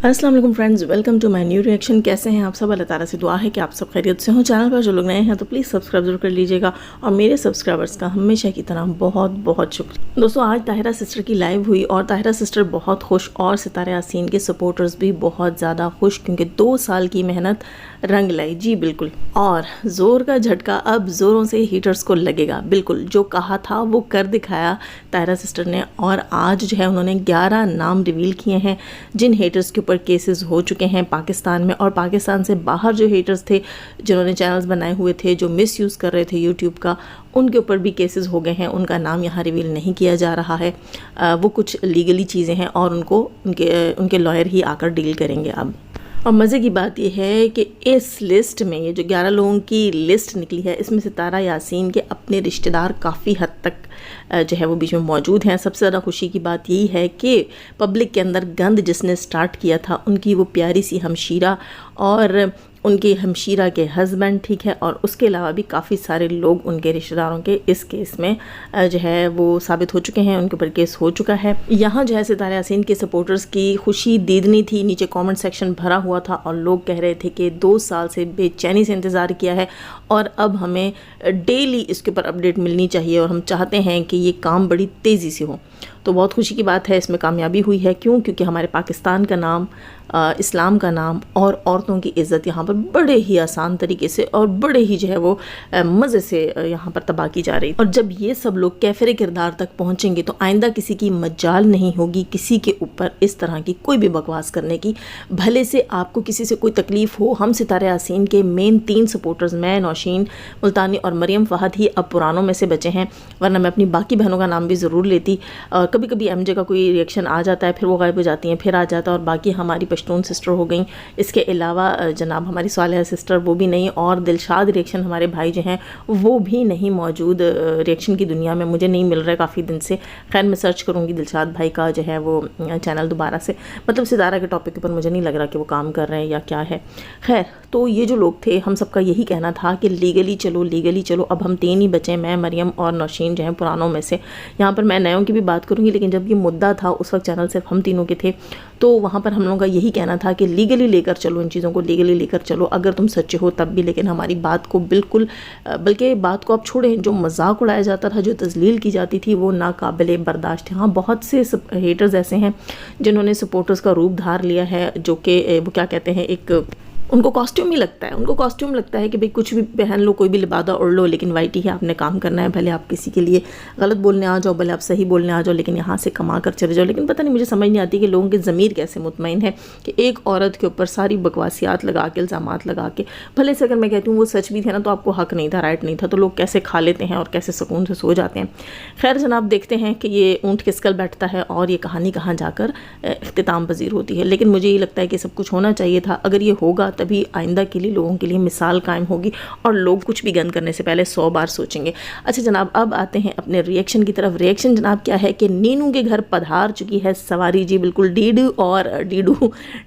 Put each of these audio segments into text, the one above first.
अस्सलाम वालेकुम friends, welcome to my new reaction. कैसे हैं आप सब? अल्लाह ताला से दुआ है कि आप सब खैरियत से हो। चैनल पर जो लोग नए हैं तो प्लीज़ सब्सक्राइब जरूर कर लीजिएगा और मेरे सब्सक्राइबर्स का हमेशा की तरह बहुत बहुत शुक्रिया। दोस्तों, आज ताहिरा सिस्टर की लाइव हुई और ताहिरा सिस्टर बहुत खुश और सितारे यासीन के सपोर्टर्स भी बहुत ज़्यादा खुश, क्योंकि 2 साल की मेहनत रंग लाई। जी बिल्कुल, और ज़ोर का झटका अब ज़ोरों से हीटर्स को लगेगा। बिल्कुल जो कहा था वो कर दिखाया ताहिरा सिस्टर ने, और आज जो है उन्होंने 11 नाम रिवील किए हैं जिन हेटर्स के ऊपर केसेस हो चुके हैं पाकिस्तान में, और पाकिस्तान से बाहर जो हेटर्स थे जिन्होंने चैनल्स बनाए हुए थे, जो मिसयूज़ कर रहे थे यूट्यूब का, उनके ऊपर भी केसेस हो गए हैं। उनका नाम यहाँ रिवील नहीं किया जा रहा है, वो कुछ लीगली चीज़ें हैं और उनको उनके लॉयर ही आकर डील करेंगे अब। और मज़े की बात यह है कि इस लिस्ट में ये जो 11 लोगों की लिस्ट निकली है, इसमें सितारा यासीन के अपने रिश्तेदार काफ़ी हद तक जो है वो बीच में मौजूद हैं। सबसे ज़्यादा खुशी की बात यही है कि पब्लिक के अंदर गंद जिसने स्टार्ट किया था, उनकी वो प्यारी सी हमशीरा और उनके हमशीरा के हस्बैंड, ठीक है, और उसके अलावा भी काफ़ी सारे लोग उनके रिश्तेदारों के इस केस में जो है वो साबित हो चुके हैं, उनके ऊपर केस हो चुका है। यहाँ जो है सितारा यासीन के सपोर्टर्स की खुशी दीदनी थी। नीचे कमेंट सेक्शन भरा हुआ था और लोग कह रहे थे कि 2 साल से बेचैनी से इंतज़ार किया है और अब हमें डेली इसके ऊपर अपडेट मिलनी चाहिए और हम चाहते हैं कि ये काम बड़ी तेज़ी से हो। तो बहुत खुशी की बात है, इसमें कामयाबी हुई है। क्यों? क्योंकि हमारे पाकिस्तान का नाम, इस्लाम का नाम और औरतों की इज़्ज़त यहाँ पर बड़े ही आसान तरीके से और बड़े ही जो है वो मज़े से यहाँ पर तबाह की जा रही। और जब ये सब लोग कैफरे किरदार तक पहुँचेंगे तो आइंदा किसी की मजाल नहीं होगी किसी के ऊपर इस तरह की कोई भी बकवास करने की। भले से आपको किसी से कोई तकलीफ़ हो, हम सितारा यासीन के मेन 3 सपोर्टर्स, मैं, नौशीन मुल्तानी और मरियम फ़हद ही अब पुरानों में से बचे हैं, वरना मैं अपनी बाकी बहनों का नाम भी ज़रूर लेती। कभी कभी एमजे का कोई रिएक्शन आ जाता है, फिर वो गायब हो जाती हैं, फिर आ जाता है, और बाकी हमारी पश्तून सिस्टर हो गई। इसके अलावा जनाब हमारी सालिहा सिस्टर, वो भी नहीं, और दिलशाद रिएक्शन हमारे भाई जो हैं वो भी नहीं मौजूद रिएक्शन की दुनिया में, मुझे नहीं मिल रहा है काफ़ी दिन से। खैर मैं सर्च करूँगी दिलशाद भाई का जो है वो चैनल दोबारा से, मतलब सितारा के टॉपिक पर मुझे नहीं लग रहा कि वो काम कर रहे हैं या क्या है। खैर, तो ये जो लोग थे, हम सबका यही कहना था कि लीगली चलो, लीगली चलो। अब हम 3 ही बचे, मैं, मरियम और नौशीन जो हैं पुरानों में से। यहाँ पर मैं नयों की भी बात करूँगी, लेकिन जब ये मुद्दा था उस वक्त चैनल सिर्फ हम तीनों के थे, तो वहाँ पर हम लोगों का यही कहना था कि लीगली लेकर चलो, इन चीज़ों को लीगली लेकर चलो, अगर तुम सच्चे हो तब भी। लेकिन हमारी बात को बिल्कुल, बल्कि बात को आप छोड़ें, जो मजाक उड़ाया जाता था, जो तजलील की जाती थी, वो नाकाबिले बर्दाश्त है। हाँ, बहुत से हेटर्स ऐसे हैं जिन्होंने सपोर्टर्स का रूप धार लिया है, जो कि वो क्या कहते हैं, एक उनको कॉस्ट्यूम ही लगता है, उनको कॉस्ट्यूम लगता है कि भाई कुछ भी पहन लो, कोई भी लिबादा उड़ लो, लेकिन वाइट ही है, आपने काम करना है। भले आप किसी के लिए गलत बोलने आ जाओ, भले आप सही बोलने आ जाओ, लेकिन यहाँ से कमा कर चले जाओ। लेकिन पता नहीं, मुझे समझ नहीं आती कि लोगों के ज़मीर कैसे मुतमईन है कि एक औरत के ऊपर सारी बकवासियात लगा के, इल्ज़ामात लगा के, भले से अगर मैं कहती हूँ वो सच भी थे ना, तो आपको हक नहीं था, राइट नहीं था, तो लोग कैसे खा लेते हैं और कैसे सुकून से सो जाते हैं। खैर जनाब, देखते हैं कि ये ऊँट किस कल बैठता है और ये कहानी कहाँ जाकर इख्तिताम पजीर होती है। लेकिन मुझे ये लगता है कि सब कुछ होना चाहिए था। अगर ये होगा तभी आइंदा के लिए लोगों के लिए मिसाल कायम होगी और लोग कुछ भी गंद करने से पहले 100 बार सोचेंगे। अच्छा जनाब, अब आते हैं अपने रिएक्शन की तरफ। रिएक्शन जनाब क्या है कि नीनू के घर पधार चुकी है सवारी। जी बिल्कुल,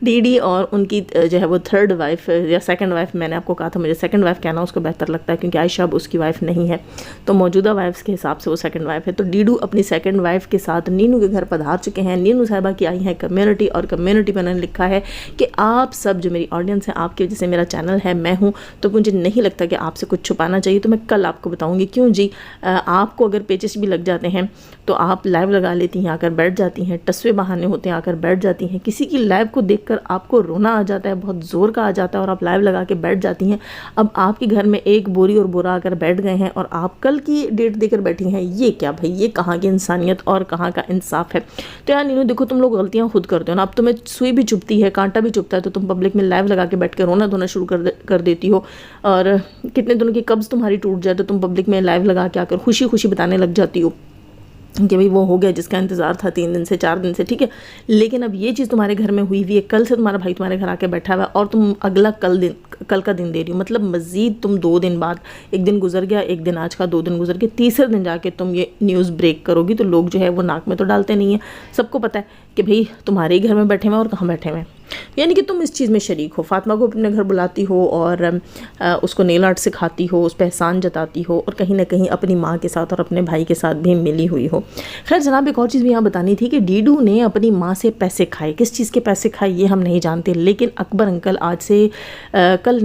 डीडी और उनकी जो है वो 3rd वाइफ या 2nd वाइफ, मैंने आपको कहा था मुझे 2nd वाइफ कहना उसको बेहतर लगता है, क्योंकि आयशा अब उसकी वाइफ नहीं है, तो मौजूदा वाइफ्स के हिसाब से वो 2nd वाइफ है। तो डीडू अपनी 2nd वाइफ के साथ नीनू के घर पधार चुके हैं। नीनू साहिबा की आई हैं कम्युनिटी, और कम्युनिटी पर उन्होंने लिखा है कि आप सब जो मेरी ऑडियंस है, आपकी वजह से मेरा चैनल है, मैं हूँ, तो मुझे नहीं लगता कि आपसे कुछ छुपाना चाहिए। तो मैं कल आपको बताऊंगी क्यों। जी, आपको अगर पेचेस भी लग जाते हैं तो आप लाइव लगा लेती हैं, आकर बैठ जाती हैं, टस्वे बहाने होते हैं, आकर बैठ जाती हैं। किसी की लाइव को देखकर आपको रोना आ जाता है, बहुत ज़ोर का आ जाता है, और आप लाइव लगा के बैठ जाती हैं। अब आपके घर में एक बोरी और बोरा आकर बैठ गए हैं और आप कल की डेट देकर बैठी हैं। ये क्या भाई, ये कहाँ की इंसानियत और कहाँ का इंसाफ है? तो यार नीनू, देखो तुम लोग गलतियाँ खुद करते हो ना। अब तुम्हें सुई भी चुभती है, कांटा भी चुभता है, तो तुम पब्लिक में लाइव लगा के बैठ के रोना धोना शुरू कर देती हो। और कितने दिनों की कब्ज़ तुम्हारी टूट जाए तो तुम पब्लिक में लाइव लगा के आकर खुशी खुशी बताने लग जाती हो कि भाई वो हो गया जिसका इंतज़ार था 3 दिन से 4 दिन से, ठीक है। लेकिन अब ये चीज़ तुम्हारे घर में हुई हुई है, कल से तुम्हारा भाई तुम्हारे घर आके बैठा हुआ है और तुम अगला कल का दिन दे रही हो। मतलब मज़ीद तुम 2 दिन बाद, एक दिन गुजर गया, एक दिन आज का, 2 दिन गुजर गए, तीसरे दिन जाके तुम ये न्यूज़ ब्रेक करोगी, तो लोग जो है वो नाक में तो डालते नहीं हैं। सबको पता है कि भाई तुम्हारे ही घर में बैठे हुए हैं और कहाँ बैठे हुए हैं। यानी कि तुम इस चीज़ में शरीक हो, फातिमा को अपने घर बुलाती हो और उसको नेल आर्ट सिखाती हो, उस पर एहसान जताती हो और कहीं ना कहीं अपनी माँ के साथ और अपने भाई के साथ भी मिली हुई हो। खैर जनाब, एक और चीज़ भी यहाँ बतानी थी कि डीडू ने अपनी माँ से पैसे खाए। किस चीज़ के पैसे खाए ये हम नहीं जानते, लेकिन अकबर अंकल आज से कल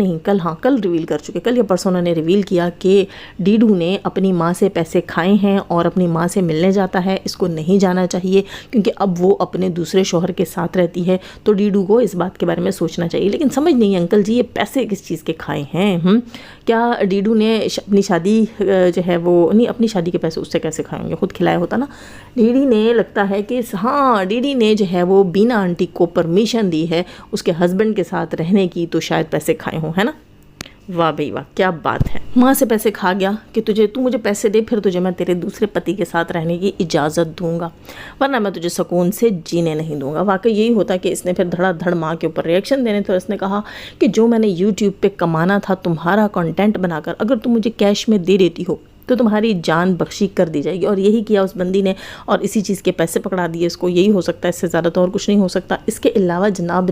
रिवील कर चुके, कल या परसों उन्होंने रिवील किया कि डीडू ने अपनी माँ से पैसे खाए हैं और अपनी माँ से मिलने जाता है। इसको नहीं जाना चाहिए क्योंकि अब वो अपने दूसरे शौहर के साथ रहती है, तो डीडू को इस बात के बारे में सोचना चाहिए। लेकिन समझ नहीं अंकल जी, ये पैसे किस चीज़ के खाए हैं? क्या डीडू ने अपनी शादी जो है वो नहीं, अपनी शादी के पैसे उससे कैसे खाएंगे? खुद खिलाया होता ना। डीडी ने लगता है कि हाँ, डीडी ने जो है वो बीना आंटी को परमिशन दी है उसके हस्बैंड के साथ रहने की, तो शायद पैसे खाए हों, है ना। वाह भाई वाह, क्या बात है। माँ से पैसे खा गया कि तू मुझे पैसे दे, फिर तुझे मैं तेरे दूसरे पति के साथ रहने की इजाज़त दूंगा, वरना मैं तुझे सुकून से जीने नहीं दूंगा। वाकई यही होता कि इसने फिर धड़ाधड़ माँ के ऊपर रिएक्शन देने, तो इसने कहा कि जो मैंने यूट्यूब पे कमाना था तुम्हारा कंटेंट बनाकर, अगर तुम मुझे कैश में दे देती हो तो तुम्हारी जान बख्शी कर दी जाएगी। और यही किया उस बंदी ने और इसी चीज़ के पैसे पकड़ा दिए इसको। यही हो सकता है, इससे ज़्यादा तो और कुछ नहीं हो सकता। इसके अलावा जनाब,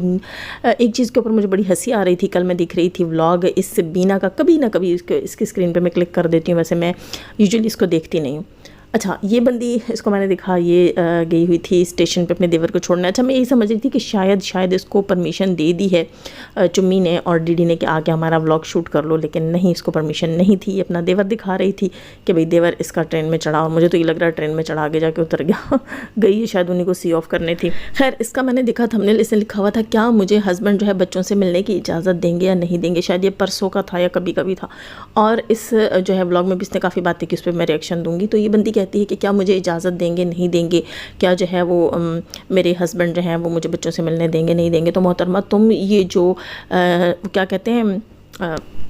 एक चीज़ के ऊपर मुझे बड़ी हंसी आ रही थी, कल मैं दिख रही थी व्लॉग इस बीना का, कभी ना कभी इसकी स्क्रीन पे मैं क्लिक कर देती हूँ, वैसे मैं यूजुअली इसको देखती नहीं हूँ। अच्छा, ये बंदी, इसको मैंने देखा, ये गई हुई थी स्टेशन पे अपने देवर को छोड़ने। अच्छा, मैं यही समझ रही थी कि शायद इसको परमिशन दे दी है चुम्मी ने और डीडी ने कि आके हमारा व्लॉग शूट कर लो, लेकिन नहीं, इसको परमिशन नहीं थी। अपना देवर दिखा रही थी कि भाई देवर इसका ट्रेन में चढ़ा, और मुझे तो ये लग रहा है ट्रेन में चढ़ा, आगे जाके उतर गया गई है, शायद उन्हीं को सी ऑफ करनी थी। खैर, इसका मैंने देखा थंबनेल, इसने लिखा हुआ था क्या मुझे हस्बैंड जो है बच्चों से मिलने की इजाज़त देंगे या नहीं देंगे। शायद ये परसों का था या कभी कभी था, और इस जो है व्लॉग में भी इसने काफ़ी बातें की, उस पर मैं रिएक्शन दूंगी। तो ये बंदी कहती है कि क्या मुझे इजाज़त देंगे नहीं देंगे, क्या जो है वो मेरे हस्बैंड जो हैं वो मुझे बच्चों से मिलने देंगे नहीं देंगे। तो मोहतरमा, तुम ये जो क्या कहते हैं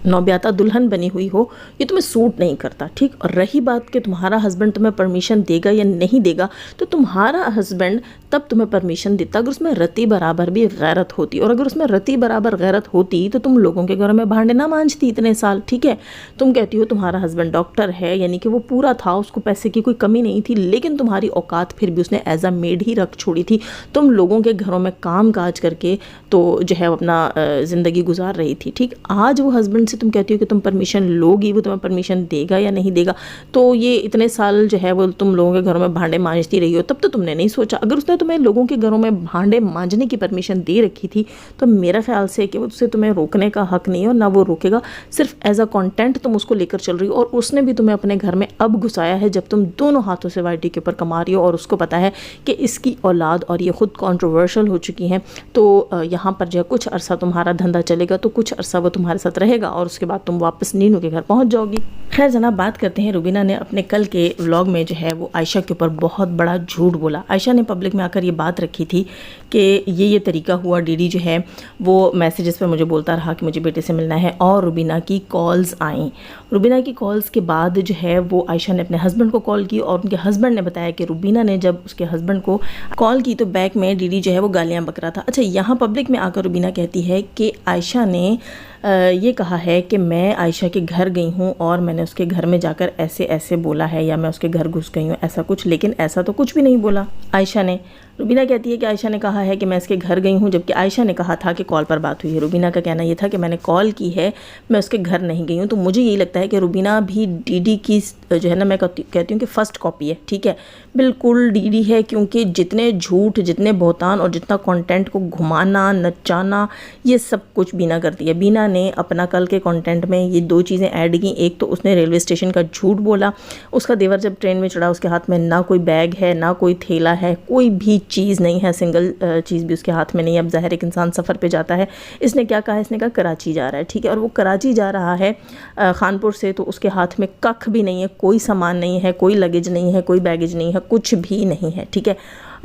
नौब्याता दुल्हन बनी हुई हो, ये तुम्हें सूट नहीं करता, ठीक। और रही बात कि तुम्हारा हस्बैंड तुम्हें परमिशन देगा या नहीं देगा, तो तुम्हारा हस्बैंड तब तुम्हें परमिशन देता अगर उसमें रत्ती बराबर भी गैरत होती, और अगर उसमें रत्ती बराबर गैरत होती तो तुम लोगों के घरों में भांडे ना मांजती इतने साल, ठीक है। तुम कहती हो तुम्हारा हस्बैंड डॉक्टर है, यानी कि वो पूरा था, उसको पैसे की कोई कमी नहीं थी, लेकिन तुम्हारी औकात फिर भी उसने एज अ मेड ही रख छोड़ी थी। तुम लोगों के घरों में काम काज करके तो जो है अपना ज़िंदगी गुजार रही थी, ठीक। आज वो हस्बैंड से तुम कहती हो कि तुम परमिशन लोगी, वो तुम्हें परमिशन देगा या नहीं देगा। तो ये इतने साल जो है वो तुम लोगों के घरों में भांडे मांजती रही हो, तब तो तुमने नहीं सोचा। अगर उसने तुम्हें लोगों के घरों में भांडे मांजने की परमिशन दे रखी थी, तो मेरा ख्याल से कि उससे तुम्हें रोकने का हक नहीं है और ना वो रोकेगा। सिर्फ एज अ कंटेंट तुम उसको लेकर चल रही हो, और उसने भी तुम्हें अपने घर में अब घुसाया है जब तुम दोनों हाथों से वाईटी के ऊपर कमा रही हो, और उसको पता है कि इसकी औलाद और ये खुद कंट्रोवर्शियल हो चुकी हैं। तो यहाँ पर जो कुछ अरसा तुम्हारा धंधा चलेगा, तो कुछ अरसा वो तुम्हारे साथ रहेगा, और उसके बाद तुम वापस नीनू के घर पहुंच जाओगी। खैर जनाब, बात करते हैं, रुबीना ने अपने कल के व्लॉग में जो है वो आयशा के ऊपर बहुत बड़ा झूठ बोला। आयशा ने पब्लिक में आकर ये बात रखी थी कि ये तरीका हुआ, डीडी जो है वो मैसेजेस पे मुझे बोलता रहा कि मुझे बेटे से मिलना है, और रुबीना की कॉल्स आई। रुबीना की कॉल्स के बाद जो है वो आयशा ने अपने हस्बैंड को कॉल की, और उनके हस्बैंड ने बताया कि रुबीना ने जब उसके हस्बैंड को कॉल की तो बैक में डीडी जो है वो गालियाँ बक रहा था। अच्छा, यहाँ पब्लिक में आकर रुबीना कहती है कि आयशा ने ये कहा है कि मैं आयशा के घर गई हूँ और मैंने उसके घर में जाकर ऐसे ऐसे बोला है, या मैं उसके घर घुस गई हूँ, ऐसा कुछ। लेकिन ऐसा तो कुछ भी नहीं बोला आयशा ने। रुबीना कहती है कि आयशा ने कहा है कि मैं इसके घर गई हूँ, जबकि आयशा ने कहा था कि कॉल पर बात हुई है। रुबीना का कहना ये था कि मैंने कॉल की है, मैं उसके घर नहीं गई हूँ। तो मुझे यही लगता है कि रुबीना भी डीडी की जो है ना, मैं कहती हूँ कि फर्स्ट कॉपी है, ठीक है, बिल्कुल डीडी है। क्योंकि जितने झूठ, जितने बहुतान और जितना कंटेंट को घुमाना, नचाना, ये सब कुछ बीना करती है। बीना ने अपना कल के कंटेंट में ये दो चीज़ें ऐड की। एक तो उसने रेलवे स्टेशन का झूठ बोला, उसका देवर जब ट्रेन में चढ़ा उसके हाथ में ना कोई बैग है, ना कोई थैला है, कोई भी चीज़ नहीं है, सिंगल चीज़ भी उसके हाथ में नहीं है। अब ज़ाहिर एक इंसान सफ़र पे जाता है, इसने क्या कहा, इसने कहा कराची जा रहा है, ठीक है, और वो कराची जा रहा है खानपुर से, तो उसके हाथ में कख भी नहीं है, कोई सामान नहीं है, कोई लगेज नहीं है, कोई बैगेज नहीं है, कुछ भी नहीं है, ठीक है।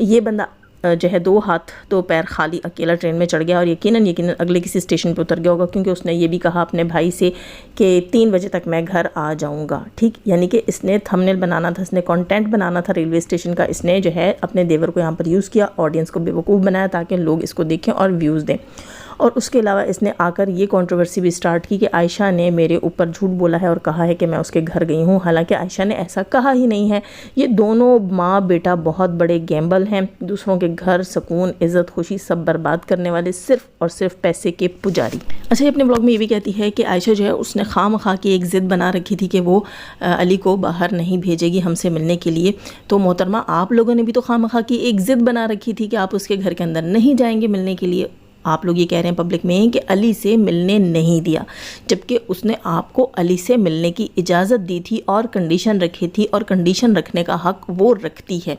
ये बंदा जो है 2 हाथ 2 पैर खाली अकेला ट्रेन में चढ़ गया, और यकीनन अगले किसी स्टेशन पे उतर गया होगा, क्योंकि उसने ये भी कहा अपने भाई से कि 3 बजे तक मैं घर आ जाऊंगा, ठीक। यानी कि इसने थंबनेल बनाना था, इसने कंटेंट बनाना था रेलवे स्टेशन का, इसने जो है अपने देवर को यहाँ पर यूज़ किया, ऑडियंस को बेवकूफ़ बनाया ताकि लोग इसको देखें और व्यूज़ दें। और उसके अलावा इसने आकर ये कंट्रोवर्सी भी स्टार्ट की कि आयशा ने मेरे ऊपर झूठ बोला है और कहा है कि मैं उसके घर गई हूँ। हालांकि आयशा ने ऐसा कहा ही नहीं है। ये दोनों माँ बेटा बहुत बड़े गैम्बल हैं, दूसरों के घर, सुकून, इज़्ज़त, खुशी सब बर्बाद करने वाले, सिर्फ और सिर्फ पैसे के पुजारी। अच्छा, ये अपने ब्लॉग में ये भी कहती है कि आयशा जो है उसने खामखा की एक ज़िद बना रखी थी कि वो अली को बाहर नहीं भेजेगी हमसे मिलने के लिए। तो मोहतरमा, आप लोगों ने भी तो खामखा की एक ज़िद बना रखी थी कि आप उसके घर के अंदर नहीं जाएंगे मिलने के लिए। आप लोग ये कह रहे हैं पब्लिक में कि अली से मिलने नहीं दिया, जबकि उसने आपको अली से मिलने की इजाज़त दी थी और कंडीशन रखी थी, और कंडीशन रखने का हक वो रखती है।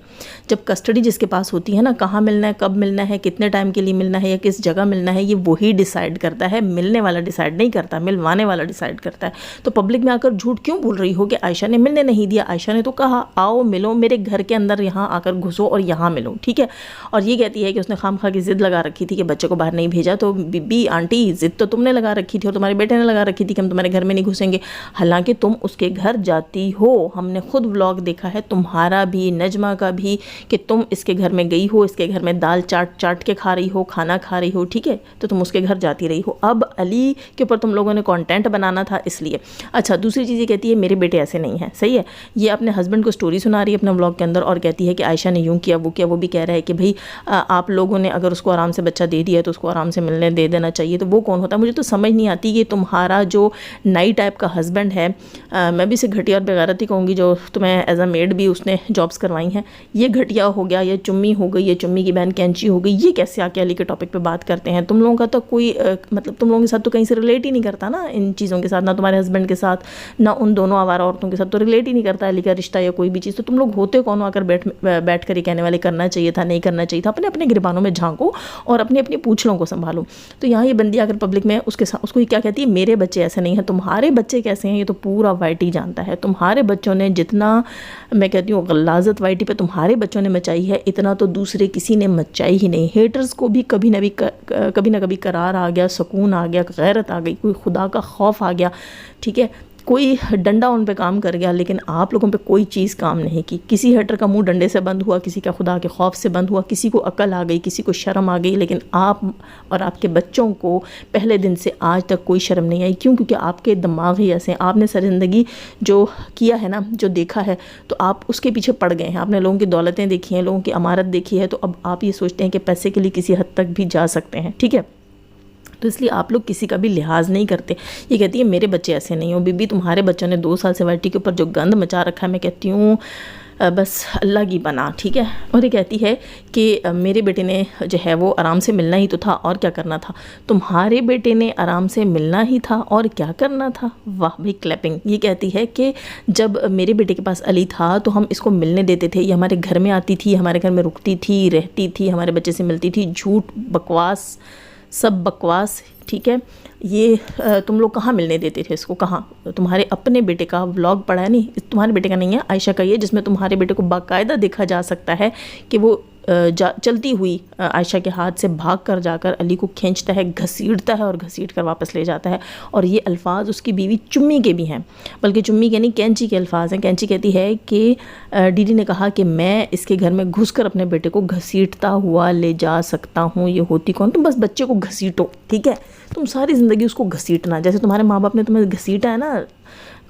जब कस्टडी जिसके पास होती है ना, कहाँ मिलना है, कब मिलना है, कितने टाइम के लिए मिलना है या किस जगह मिलना है, ये वही डिसाइड करता है। मिलने वाला डिसाइड नहीं करता, मिलवाने वाला डिसाइड करता है। तो पब्लिक में आकर झूठ क्यों बोल रही हो कि आयशा ने मिलने नहीं दिया? आयशा ने तो कहा आओ मिलो, मेरे घर के अंदर यहाँ आकर घुसो और यहाँ मिलो, ठीक है। और ये कहती है कि उसने खामखा की ज़िद लगा रखी थी कि बच्चे को बाहर नहीं भेजा। तो बीबी आंटी, जिद तो तुमने लगा रखी थी और तुम्हारे बेटे ने लगा रखी थी कि हम तुम्हारे घर में नहीं घुसेंगे। हालांकि तुम उसके घर जाती हो, हमने खुद व्लॉग देखा है तुम्हारा भी, नजमा का भी, कि तुम इसके घर में गई हो, इसके घर में दाल चाट के खा रही हो, खाना खा रही हो, ठीक है। तो तुम उसके घर जाती रही हो। अब अली के ऊपर तुम लोगों ने कंटेंट बनाना था इसलिए। अच्छा, दूसरी चीज़ ये कहती है मेरे बेटे ऐसे नहीं है, सही है। ये अपने हस्बैंड को स्टोरी सुना रही है अपने व्लॉग के अंदर और कहती है कि आयशा ने यूँ किया वो किया। वो भी कह रहा है कि भाई आप लोगों ने अगर उसको आराम से बच्चा दे दिया तो उसको आराम से मिलने दे देना चाहिए। तो वो कौन होता है? मुझे तो समझ नहीं आती कि तुम्हारा जो नई टाइप का हस्बैंड है, मैं भी इसे घटिया और बेगैरती कहूँगी, जो तुम्हें एज अ मेड भी उसने जॉब्स करवाई हैं, ये घटिया हो गया, ये चुम्मी हो गई, ये चुम्मी की बहन कैंची हो गई। ये कैसे आके अली के टॉपिक पे बात करते हैं? तुम लोगों का तो कोई मतलब तुम लोगों के साथ तो कहीं से रिलेट ही नहीं करता ना इन चीज़ों के साथ, ना तुम्हारे हस्बैंड के साथ, ना उन दोनों आवारा औरतों के साथ तो रिलेट ही नहीं करता अली का रिश्ता या कोई भी चीज़। तो तुम लोग होते कौन आकर बैठ कर ये कहने वाले करना चाहिए था, नहीं करना चाहिए था? अपने अपने गिरबानों में झांको और अपनी अपनी पूंछलों को संभालो। तो यहाँ ये बंदी आकर पब्लिक में उसको क्या कहती है, मेरे बच्चे ऐसे नहीं हैं। तुम्हारे बच्चे कैसे हैं ये तो पूरा वाइटी जानता है। तुम्हारे बच्चों ने जितना, मैं कहती हूँ गलाजत वाइटी पे तुम्हारे बच्चों ने मचाई है, इतना तो दूसरे किसी ने मचाई ही नहीं। हेटर्स को भी कभी ना कभी करार आ गया, सुकून आ गया, गैरत आ गई, कोई खुदा का खौफ आ गया, ठीक है, कोई डंडा उन पे काम कर गया। लेकिन आप लोगों पे कोई चीज़ काम नहीं की। किसी हेटर का मुंह डंडे से बंद हुआ, किसी का खुदा के खौफ से बंद हुआ, किसी को अकल आ गई, किसी को शर्म आ गई, लेकिन आप और आपके बच्चों को पहले दिन से आज तक कोई शर्म नहीं आई। क्यों? क्योंकि आपके दिमाग ही ऐसे हैं। आपने सारी ज़िंदगी जो किया है ना, जो देखा है, तो आप उसके पीछे पड़ गए हैं। आपने लोगों की दौलतें देखी हैं, लोगों की अमारत देखी है, तो अब आप ये सोचते हैं कि पैसे के लिए किसी हद तक भी जा सकते हैं, ठीक है। तो इसलिए आप लोग किसी का भी लिहाज नहीं करते। ये कहती है मेरे बच्चे ऐसे नहीं हो। बीबी, तुम्हारे बच्चों ने 2 साल से वाइटी के ऊपर जो गंद मचा रखा है, मैं कहती हूँ बस अल्लाह की बना, ठीक है। और ये कहती है कि मेरे बेटे ने जो है वो आराम से मिलना ही तो था, और क्या करना था? तुम्हारे बेटे ने आराम से मिलना ही था और क्या करना था? वाह भाई, क्लैपिंग। ये कहती है कि जब मेरे बेटे के पास अली था तो हम इसको मिलने देते थे, ये हमारे घर में आती थी, हमारे घर में रुकती थी, रहती थी, हमारे बच्चे से मिलती थी। झूठ, बकवास, सब बकवास, ठीक है। ये तुम लोग कहाँ मिलने देते थे इसको? कहाँ? तुम्हारे अपने बेटे का व्लॉग पड़ा है, नहीं तुम्हारे बेटे का नहीं है, आयशा का, ये जिसमें तुम्हारे बेटे को बाकायदा देखा जा सकता है कि वो चलती हुई आयशा के हाथ से भाग कर जाकर अली को खींचता है, घसीटता है और घसीट कर वापस ले जाता है। और ये अल्फाज उसकी बीवी चुम्मी के भी हैं, बल्कि चुम्मी के नहीं, कैंची के अल्फाज हैं। कैंची कहती है कि दीदी ने कहा कि मैं इसके घर में घुसकर अपने बेटे को घसीटता हुआ ले जा सकता हूँ। ये होती कौन? तुम बस बच्चे को घसीटो, ठीक है। तुम सारी ज़िंदगी उसको घसीटना, जैसे तुम्हारे माँ बाप ने तुम्हें घसीटा है ना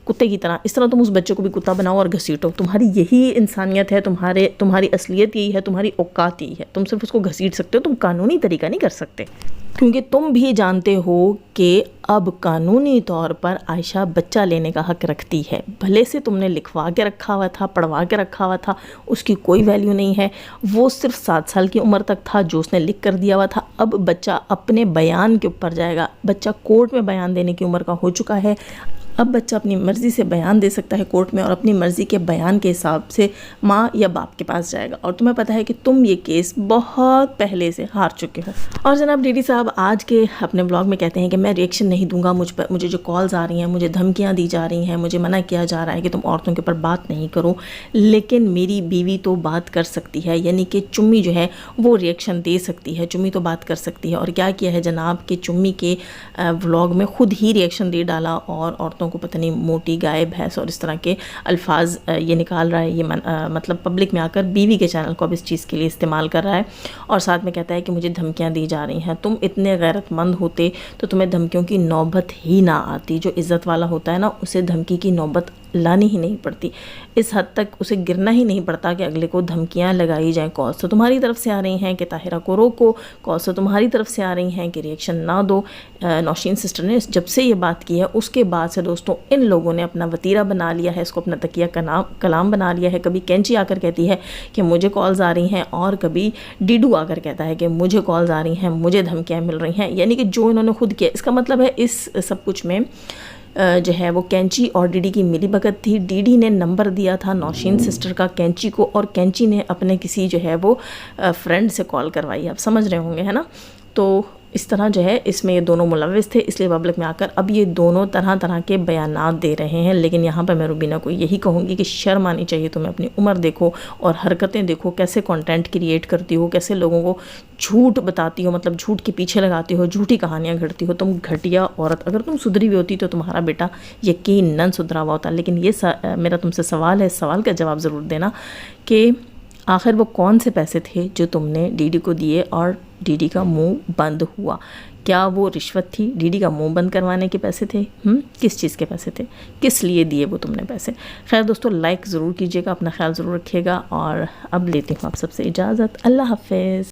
कुत्ते की तरह, इस तरह तुम उस बच्चे को भी कुत्ता बनाओ और घसीटो। तुम्हारी यही इंसानियत है, तुम्हारी असलियत यही है, तुम्हारी औकात यही है। तुम सिर्फ उसको घसीट सकते हो, तुम कानूनी तरीका नहीं कर सकते, क्योंकि तुम भी जानते हो कि अब कानूनी तौर पर आयशा बच्चा लेने का हक रखती है। भले से तुमने लिखवा के रखा हुआ था, पढ़वा के रखा हुआ था, उसकी कोई वैल्यू नहीं है। वो सिर्फ 7 साल की उम्र तक था जो उसने लिख कर दिया हुआ था। अब बच्चा अपने बयान के ऊपर जाएगा। बच्चा कोर्ट में बयान देने की उम्र का हो चुका है। अब बच्चा अपनी मर्ज़ी से बयान दे सकता है कोर्ट में, और अपनी मर्ज़ी के बयान के हिसाब से माँ या बाप के पास जाएगा। और तुम्हें पता है कि तुम ये केस बहुत पहले से हार चुके हो। और जनाब डीडी साहब आज के अपने ब्लॉग में कहते हैं कि मैं रिएक्शन नहीं दूंगा, मुझे जो कॉल्स आ रही हैं, मुझे धमकियाँ दी जा रही हैं, मुझे मना किया जा रहा है कि तुम औरतों के ऊपर बात नहीं करो, लेकिन मेरी बीवी तो बात कर सकती है। यानी कि चुम्मी जो है वो रिएक्शन दे सकती है, चुम्मी तो बात कर सकती है। और क्या किया है जनाब कि चुम्मी के व्लॉग में खुद ही रिएक्शन दे डाला और औरतों औरतों को पता नहीं मोटी गाय भैंस और इस तरह के अल्फाज ये निकाल रहा है, ये मतलब पब्लिक में आकर बीवी के चैनल को अब इस चीज़ के लिए इस्तेमाल कर रहा है। और साथ में कहता है कि मुझे धमकियाँ दी जा रही हैं। तुम इतने गैरतमंद होते तो तुम्हें धमकियों की नौबत ही ना आती। जो इज़्ज़त वाला होता है ना, उसे धमकी की नौबत लानी ही नहीं पड़ती। इस हद तक उसे गिरना ही नहीं पड़ता कि अगले को धमकियां लगाई जाएं। कॉल्स तो तुम्हारी तरफ से आ रही हैं कि ताहिरा को रोको, कॉल्स तो तुम्हारी तरफ से आ रही हैं कि रिएक्शन ना दो। नौशीन सिस्टर ने जब से ये बात की है उसके बाद से दोस्तों इन लोगों ने अपना वतीरा बना लिया है, इसको अपना तकिया कलाम बना लिया है। कभी कैंची आकर कहती है कि मुझे कॉल्स आ रही हैं और कभी डीडू आकर कहता है कि मुझे कॉल्स आ रही हैं, मुझे धमकियाँ मिल रही हैं। यानी कि जो इन्होंने खुद किया, इसका मतलब है इस सब कुछ में जो है वो कैंची और डीडी की मिली भगत थी। डीडी ने नंबर दिया था नौशीन सिस्टर का कैंची को, और कैंची ने अपने किसी जो है वो फ्रेंड से कॉल करवाई। आप समझ रहे होंगे, है ना। तो इस तरह जो है इसमें ये दोनों मुलविस थे, इसलिए पब्लिक में आकर अब ये दोनों तरह तरह के बयानात दे रहे हैं। लेकिन यहाँ पर मैं रुबीना को यही कहूँगी कि शर्म आनी चाहिए तुम्हें। अपनी उम्र देखो और हरकतें देखो, कैसे कंटेंट क्रिएट करती हो, कैसे लोगों को झूठ बताती हो, मतलब झूठ के पीछे लगाती हो, झूठी कहानियाँ घड़ती हो। तुम घटिया औरत। अगर तुम सुधरी हुई होती तो तुम्हारा बेटा यकीनन सुधरा हुआ होता। लेकिन ये मेरा तुमसे सवाल है, इस सवाल का जवाब ज़रूर देना कि आखिर वो कौन से पैसे थे जो तुमने डीडी को दिए और डीडी का मुंह बंद हुआ। क्या वो रिश्वत थी? डीडी का मुंह बंद करवाने के पैसे थे? किस चीज़ के पैसे थे? किस लिए दिए वो तुमने पैसे? खैर दोस्तों, लाइक ज़रूर कीजिएगा, अपना ख्याल ज़रूर रखिएगा। और अब लेती हूँ आप सबसे इजाज़त। अल्लाह हाफ़िज़।